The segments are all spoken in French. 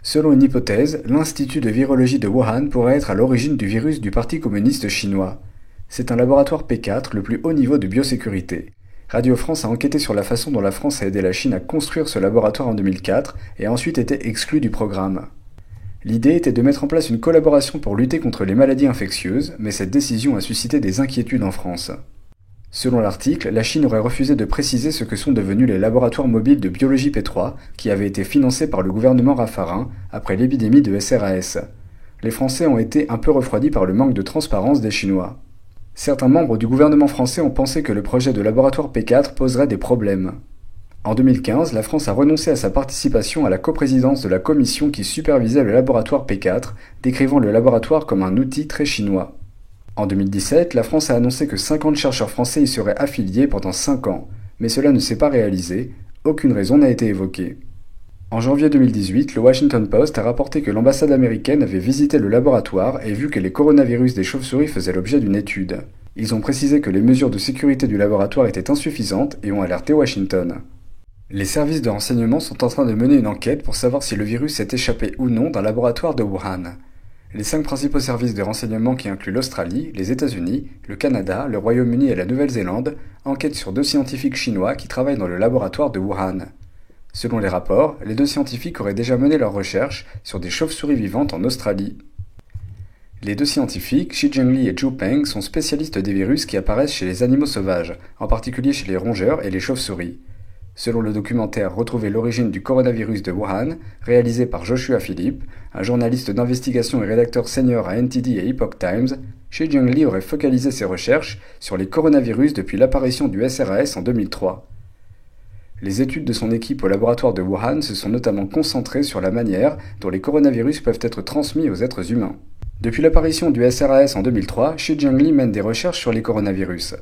Selon une hypothèse, l'Institut de virologie de Wuhan pourrait être à l'origine du virus du Parti communiste chinois. C'est un laboratoire P4, le plus haut niveau de biosécurité. Radio France a enquêté sur la façon dont la France a aidé la Chine à construire ce laboratoire en 2004 et a ensuite été exclue du programme. L'idée était de mettre en place une collaboration pour lutter contre les maladies infectieuses, mais cette décision a suscité des inquiétudes en France. Selon l'article, la Chine aurait refusé de préciser ce que sont devenus les laboratoires mobiles de biologie P3, qui avaient été financés par le gouvernement Raffarin après l'épidémie de SRAS. Les Français ont été un peu refroidis par le manque de transparence des Chinois. Certains membres du gouvernement français ont pensé que le projet de laboratoire P4 poserait des problèmes. En 2015, la France a renoncé à sa participation à la coprésidence de la commission qui supervisait le laboratoire P4, décrivant le laboratoire comme un outil très chinois. En 2017, la France a annoncé que 50 chercheurs français y seraient affiliés pendant 5 ans, mais cela ne s'est pas réalisé, aucune raison n'a été évoquée. En janvier 2018, le Washington Post a rapporté que l'ambassade américaine avait visité le laboratoire et vu que les coronavirus des chauves-souris faisaient l'objet d'une étude. Ils ont précisé que les mesures de sécurité du laboratoire étaient insuffisantes et ont alerté Washington. Les services de renseignement sont en train de mener une enquête pour savoir si le virus s'est échappé ou non d'un laboratoire de Wuhan. Les 5 principaux services de renseignement qui incluent l'Australie, les États-Unis, le Canada, le Royaume-Uni et la Nouvelle-Zélande enquêtent sur 2 scientifiques chinois qui travaillent dans le laboratoire de Wuhan. Selon les rapports, les 2 scientifiques auraient déjà mené leurs recherches sur des chauves-souris vivantes en Australie. Les 2 scientifiques, Shi Zhengli et Zhu Peng, sont spécialistes des virus qui apparaissent chez les animaux sauvages, en particulier chez les rongeurs et les chauves-souris. Selon le documentaire Retrouver l'origine du coronavirus de Wuhan, réalisé par Joshua Philippe, un journaliste d'investigation et rédacteur senior à NTD et Epoch Times, Shi Zhengli aurait focalisé ses recherches sur les coronavirus depuis l'apparition du SRAS en 2003. Les études de son équipe au laboratoire de Wuhan se sont notamment concentrées sur la manière dont les coronavirus peuvent être transmis aux êtres humains. Depuis l'apparition du SRAS en 2003, Shi Zhengli mène des recherches sur les coronavirus.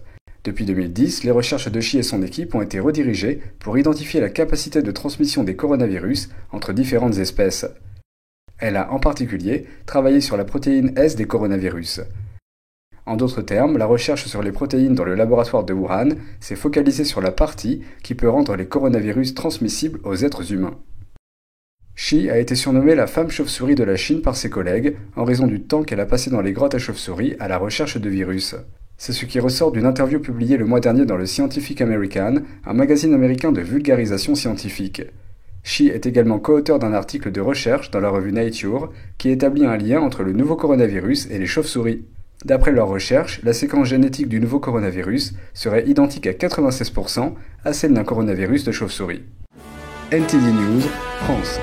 Depuis 2010, les recherches de Shi et son équipe ont été redirigées pour identifier la capacité de transmission des coronavirus entre différentes espèces. Elle a en particulier travaillé sur la protéine S des coronavirus. En d'autres termes, la recherche sur les protéines dans le laboratoire de Wuhan s'est focalisée sur la partie qui peut rendre les coronavirus transmissibles aux êtres humains. Shi a été surnommée la femme chauve-souris de la Chine par ses collègues en raison du temps qu'elle a passé dans les grottes à chauves-souris à la recherche de virus. C'est ce qui ressort d'une interview publiée le mois dernier dans le Scientific American, un magazine américain de vulgarisation scientifique. Shi est également co-auteur d'un article de recherche dans la revue Nature qui établit un lien entre le nouveau coronavirus et les chauves-souris. D'après leurs recherches, la séquence génétique du nouveau coronavirus serait identique à 96% à celle d'un coronavirus de chauve-souris. NTD News, France.